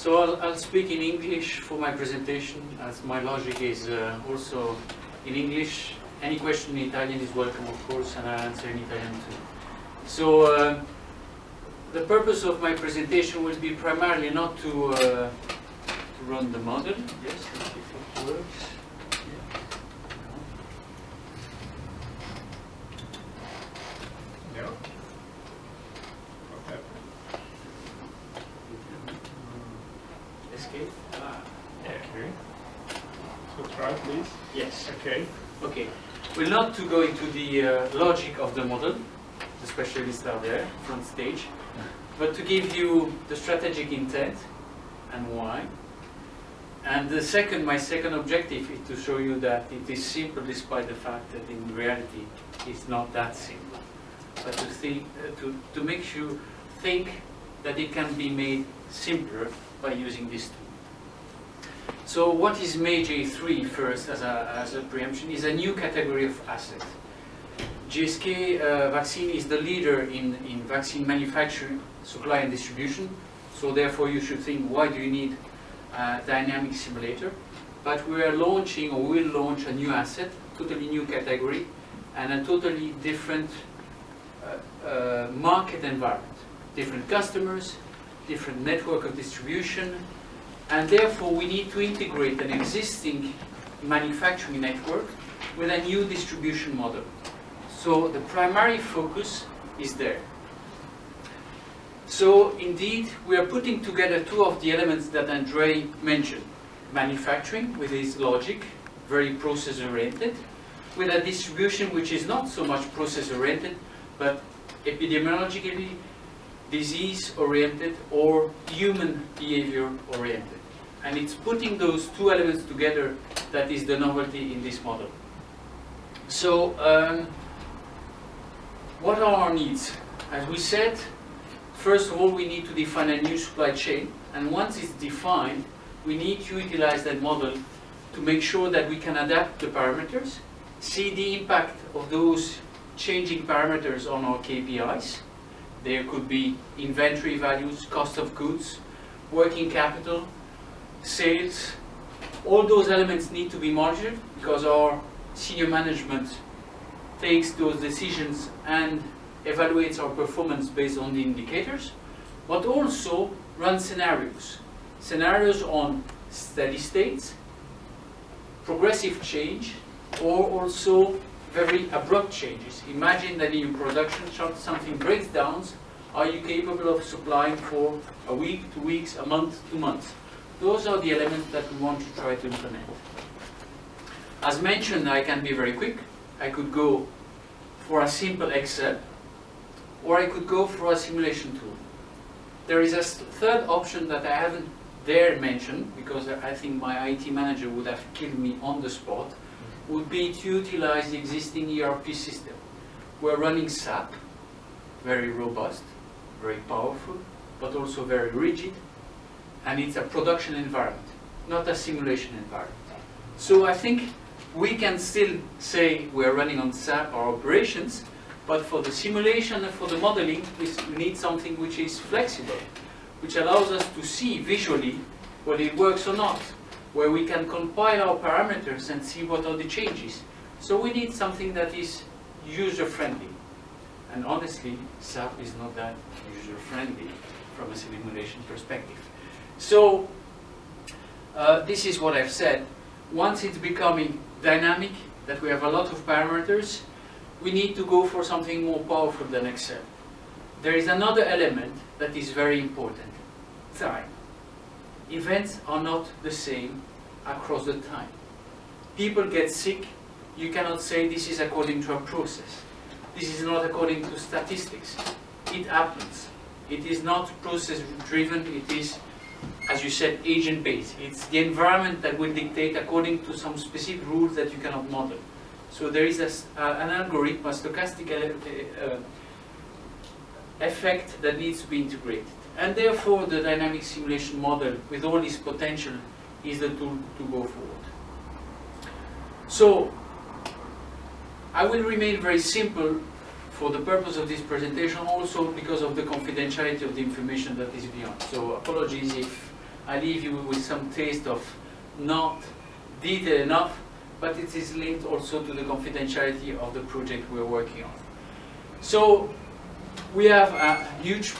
So I'll speak in English for my presentation, as my logic is also in English. Any question in Italian is welcome, of course, and I'll answer in Italian too. So the purpose of my presentation will be primarily not to run the model. Yes, let's see if it works. No? What happened? Escape? Okay. So try, please. Yes. Okay. Okay. We're not to go into the logic of the model. The specialists are there, front stage. But to give you the strategic intent and why. And my second objective is to show you that it is simple despite the fact that in reality it's not that simple. But to think, to make you think that it can be made simpler by using this tool. So what is Mage A3 first as a preemption is a new category of asset. GSK vaccine is the leader in vaccine manufacturing, supply and distribution. So therefore you should think, why do you need a dynamic simulator? But we are launching, or will launch, a new asset, totally new category, and a totally different market environment. Different customers, different network of distribution, and therefore we need to integrate an existing manufacturing network with a new distribution model. So the primary focus is there. So indeed, we are putting together two of the elements that Andrei mentioned. Manufacturing, with its logic, very process-oriented, with a distribution which is not so much process-oriented, but epidemiologically disease-oriented or human behavior-oriented. And it's putting those two elements together that is the novelty in this model. So, what are our needs? As we said, first of all, we need to define a new supply chain. And once it's defined, we need to utilize that model to make sure that we can adapt the parameters, see the impact of those changing parameters on our KPIs. There could be inventory values, cost of goods, working capital, sales. All those elements need to be monitored because our senior management takes those decisions and evaluates our performance based on the indicators, but also run scenarios. Scenarios on steady states, progressive change, or also very abrupt changes. Imagine that in your production something breaks down. Are you capable of supplying for a week, 2 weeks, a month, 2 months? Those are the elements that we want to try to implement. As mentioned, I can be very quick. I could go for a simple Excel, or I could go for a simulation tool. There is a third option that I haven't dare mention, because I think my IT manager would have killed me on the spot, would be to utilize the existing ERP system. We're running SAP, very robust, very powerful, but also very rigid, and it's a production environment, not a simulation environment. So I think we can still say we're running on SAP our operations, but for the simulation and for the modeling, we need something which is flexible, which allows us to see visually whether it works or not, where we can compile our parameters and see what are the changes. So we need something that is user-friendly. And honestly, SAP is not that user-friendly from a simulation perspective. So this is what I've said. Once it's becoming dynamic, that we have a lot of parameters, we need to go for something more powerful than Excel. There is another element that is very important: time. Events are not the same across the time. People get sick. You cannot say this is according to a process. This is not according to statistics. It happens. It is not process-driven. It is, as you said, agent-based. It's the environment that will dictate according to some specific rules that you cannot model. So there is an algorithm, a stochastic effect that needs to be integrated. And therefore, the dynamic simulation model, with all its potential, is the tool to go forward. So, I will remain very simple for the purpose of this presentation, also because of the confidentiality of the information that is beyond. So, apologies if I leave you with some taste of not detailed enough, but it is linked also to the confidentiality of the project we're working on. So we have a huge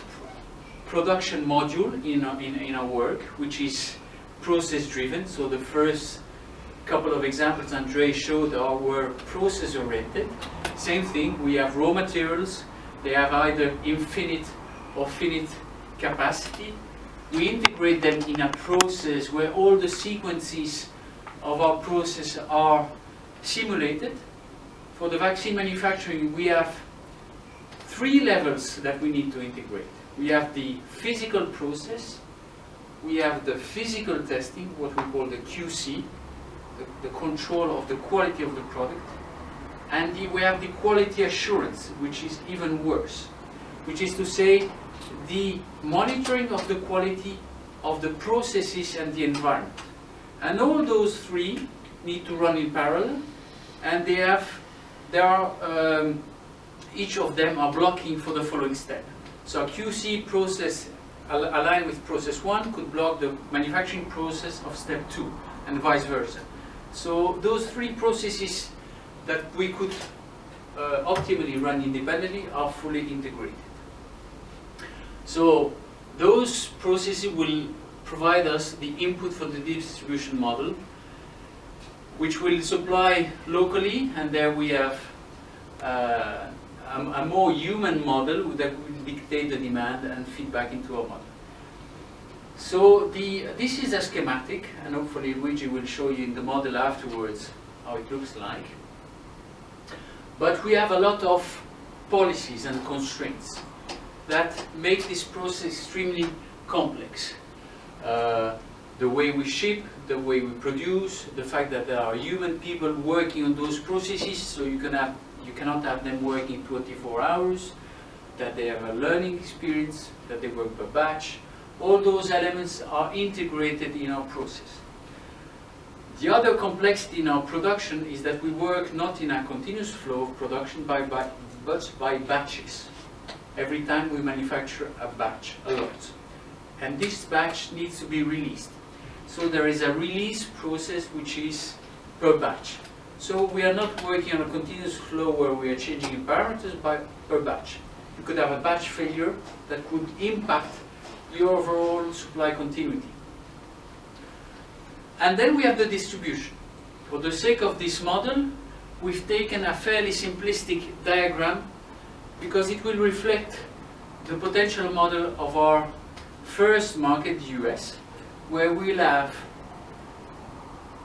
production module in our work, which is process driven. So the first couple of examples Andre showed were process oriented. Same thing, we have raw materials. They have either infinite or finite capacity. We integrate them in a process where all the sequences of our process are simulated. For the vaccine manufacturing, we have 3 levels that we need to integrate. We have the physical process, we have the physical testing, what we call the QC, the control of the quality of the product, and we have the quality assurance, which is even worse, which is to say the monitoring of the quality of the processes and the environment. And all those 3 need to run in parallel, and each of them are blocking for the following step. So a QC process aligned with process 1 could block the manufacturing process of step 2, and vice versa. So those 3 processes that we could optimally run independently are fully integrated. So those processes will provide us the input for the distribution model, which will supply locally, and there we have a more human model that will dictate the demand and feed back into our model. So this is a schematic, and hopefully Luigi will show you in the model afterwards how it looks like. But we have a lot of policies and constraints that make this process extremely complex. The way we ship, the way we produce, the fact that there are human people working on those processes, so you cannot have them working 24 hours, that they have a learning experience, that they work per batch. All those elements are integrated in our process. The other complexity in our production is that we work not in a continuous flow of production but by batches. Every time we manufacture a batch, a lot. And this batch needs to be released. So there is a release process which is per batch. So we are not working on a continuous flow where we are changing parameters per batch. You could have a batch failure that could impact the overall supply continuity. And then we have the distribution. For the sake of this model, we've taken a fairly simplistic diagram because it will reflect the potential model of our first market, the US, where we'll have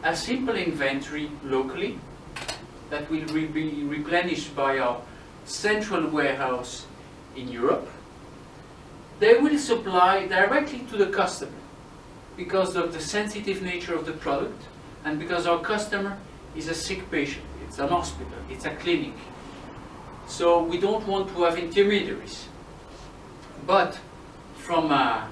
a simple inventory locally that will be replenished by our central warehouse in Europe. They will supply directly to the customer because of the sensitive nature of the product and because our customer is a sick patient. It's an hospital, it's a clinic. So we don't want to have intermediaries. But from a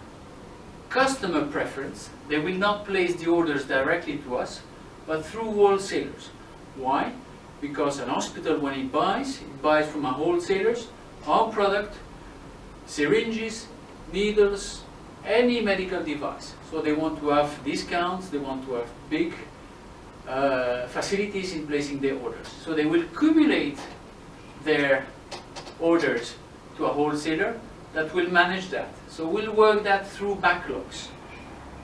customer preference, they will not place the orders directly to us, but through wholesalers. Why? Because an hospital, when it buys from a wholesalers, our product, syringes, needles, any medical device. So they want to have discounts, they want to have big facilities in placing their orders. So they will accumulate their orders to a wholesaler that will manage that. So we'll work that through backlogs.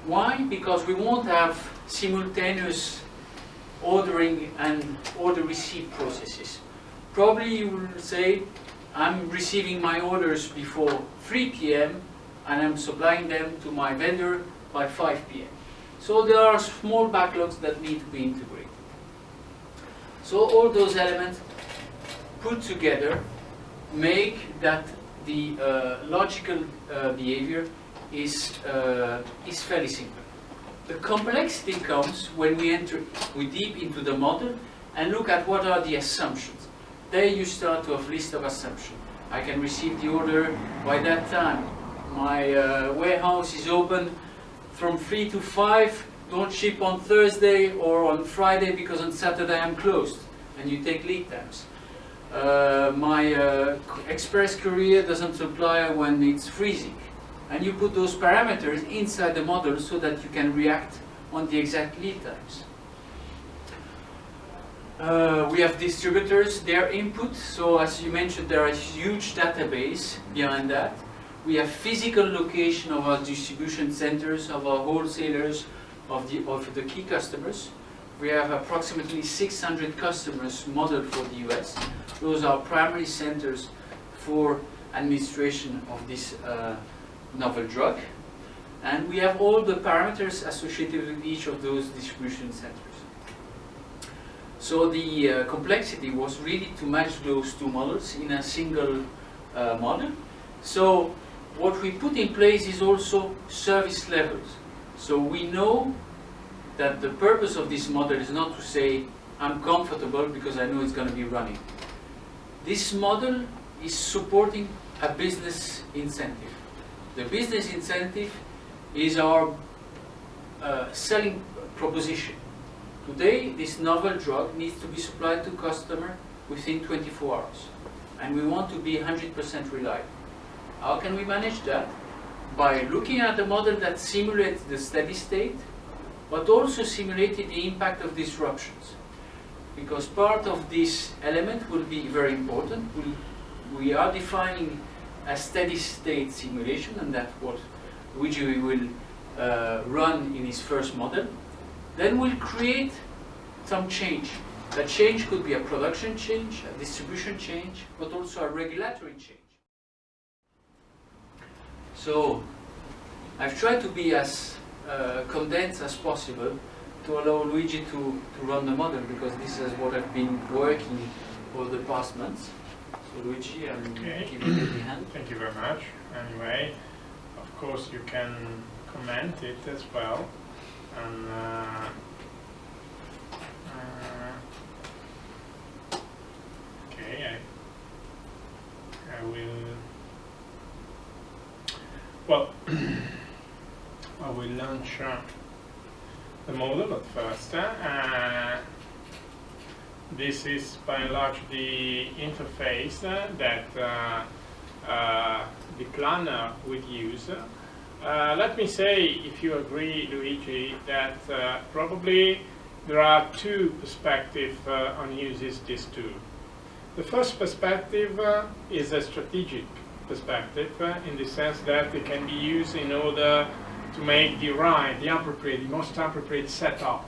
Why? Because we won't have simultaneous ordering and order receipt processes. Probably you will say, I'm receiving my orders before 3 p.m. and I'm supplying them to my vendor by 5 p.m. So there are small backlogs that need to be integrated. So all those elements put together make that the logical behavior is fairly simple. The complexity comes when we enter deep into the model and look at what are the assumptions. There you start to have a list of assumptions. I can receive the order by that time. My warehouse is open from 3 to 5. Don't ship on Thursday or on Friday because on Saturday I'm closed. And you take lead times. My express courier doesn't supply when it's freezing. And you put those parameters inside the model so that you can react on the exact lead times. We have distributors, their input. So as you mentioned, there is a huge database behind that. We have physical location of our distribution centers, of our wholesalers, of the key customers. We have approximately 600 customers modeled for the US. Those are primary centers for administration of this novel drug. And we have all the parameters associated with each of those distribution centers. So the complexity was really to match those two models in a single model. So what we put in place is also service levels. So we know that the purpose of this model is not to say, I'm comfortable because I know it's going to be running. This model is supporting a business incentive. The business incentive is our selling proposition. Today, this novel drug needs to be supplied to customer within 24 hours. And we want to be 100% reliable. How can we manage that? By looking at a model that simulates the steady state, but also simulated the impact of disruptions. Because part of this element will be very important. We are defining a steady state simulation, and that's what Luigi will run in his first model. Then we'll create some change. That change could be a production change, a distribution change, but also a regulatory change. So I've tried to be as condensed as possible to allow Luigi to run the model, because this is what I've been working for the past months. So Luigi, I'm giving you the hand. Thank you very much. Anyway, of course you can comment it as well. And okay, I will. Well, I will launch the model at first. This is by and large the interface that the planner would use. Let me say, if you agree, Luigi, that probably there are two perspectives on using this tool. The first perspective is a strategic perspective, in the sense that it can be used in order to make the most appropriate setup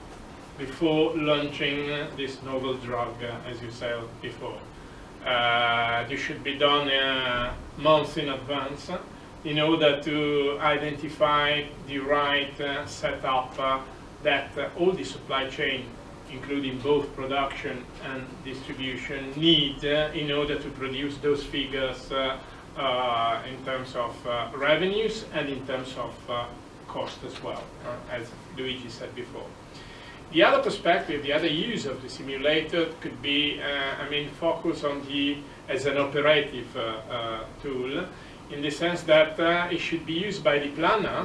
before launching this novel drug, as you said before. This should be done months in advance in order to identify the right setup that all the supply chain, including both production and distribution, need in order to produce those figures in terms of revenues and in terms of cost as well, as Luigi said before. The other perspective, the other use of the simulator could be, focus on as an operative tool, in the sense that it should be used by the planner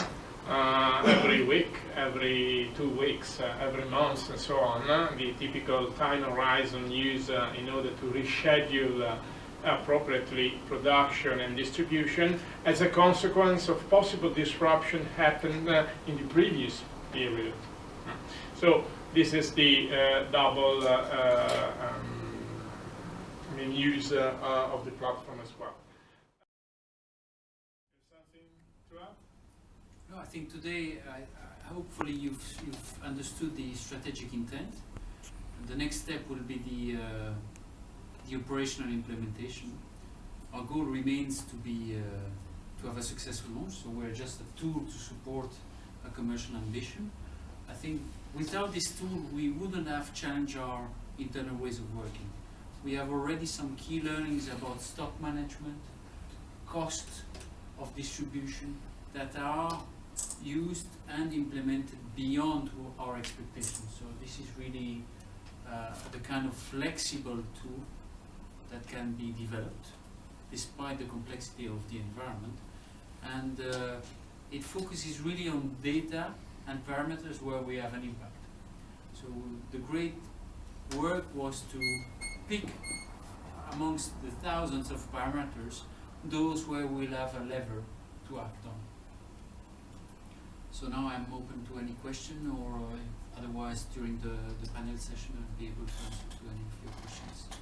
every week, every 2 weeks, every month, and so on. The typical time horizon used in order to reschedule appropriately production and distribution as a consequence of possible disruption happened in the previous period. So this is the double use of the platform as well. Something to add? No, I think today, hopefully you've understood the strategic intent. The next step will be the operational implementation. Our goal remains to be to have a successful launch, so we're just a tool to support a commercial ambition. I think without this tool we wouldn't have changed our internal ways of working. We have already some key learnings about stock management, cost of distribution, that are used and implemented beyond our expectations. So this is really the kind of flexible tool that can be developed despite the complexity of the environment, and it focuses really on data and parameters where we have an impact. So the great work was to pick amongst the thousands of parameters those where we'll have a lever to act on. So now I'm open to any question, or otherwise during the panel session I'll be able to answer to any of your questions.